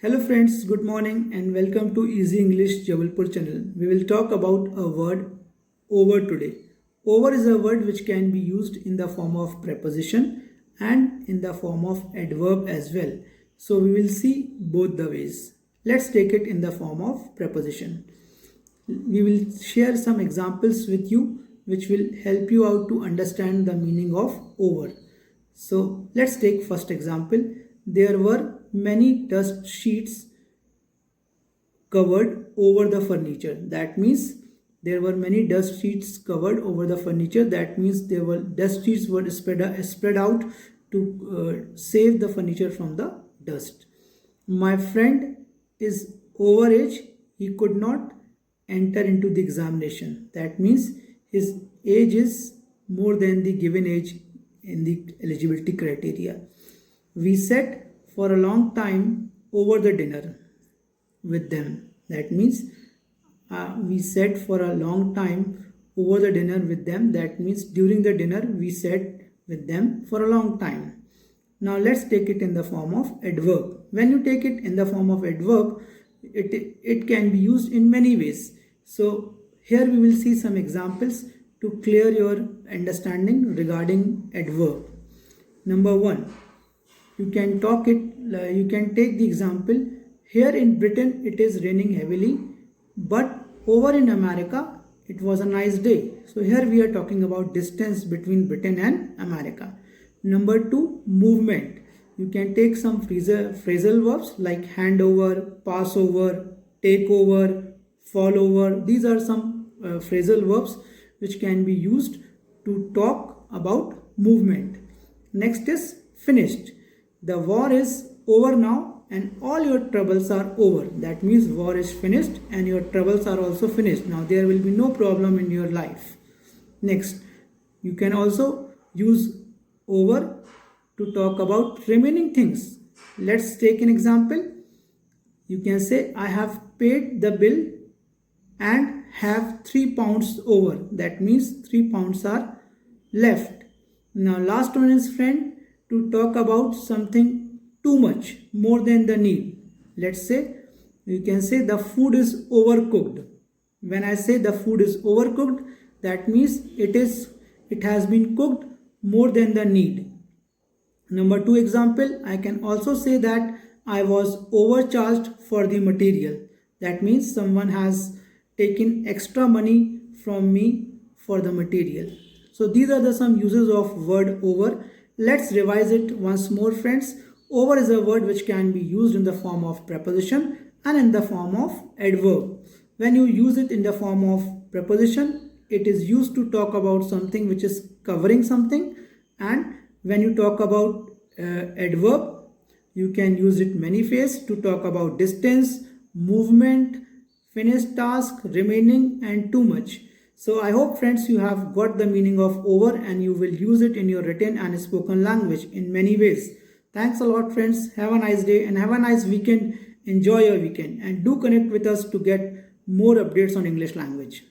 Hello friends, good morning and welcome to Easy English Jabalpur channel. We will talk about a word over today. Over is a word which can be used in the form of preposition and in the form of adverb as well. So we will see both the ways. Let's take it in the form of preposition. We will share some examples with you which will help you out to understand the meaning of over. So let's take first example. There were many dust sheets covered over the furniture. That means there were many dust sheets covered over the furniture. That means there were dust sheets were spread out to save the furniture from the dust. My friend is over age. He could not enter into the examination. That means his age is more than the given age in the eligibility criteria. We sat for a long time over the dinner with them. That means we sat for a long time over the dinner with them. That means during the dinner we sat with them for a long time. Now let's take it in the form of adverb. When you take it in the form of adverb, it can be used in many ways. So here we will see some examples to clear your understanding regarding adverb. Number one, you can take the example. Here in Britain it is raining heavily, but over in America it was a nice day. So here we are talking about distance between Britain and America. Number two, movement. You can take some phrasal verbs like hand over, pass over, take over, fall over. These are some phrasal verbs which can be used to talk about movement. Next is finished. The war is over now and all your troubles are over. That means war is finished and your troubles are also finished. Now there will be no problem in your life. Next, you can also use over to talk about remaining things. Let's take an example. You can say, I have paid the bill and have 3 pounds over. That means 3 pounds are left. Now last one is friend, to talk about something too much, more than the need. Let's say, you can say the food is overcooked. When I say the food is overcooked, that means it has been cooked more than the need. Number two example, I can also say that I was overcharged for the material. That means someone has taken extra money from me for the material. So these are some uses of word over. Let's revise it once more, friends. Over is a word which can be used in the form of preposition and in the form of adverb. When you use it in the form of preposition, it is used to talk about something which is covering something. And when you talk about adverb, you can use it many ways to talk about distance, movement, finished task, remaining, and too much. So I hope friends you have got the meaning of over and you will use it in your written and spoken language in many ways. Thanks a lot friends. Have a nice day and have a nice weekend. Enjoy your weekend and do connect with us to get more updates on English language.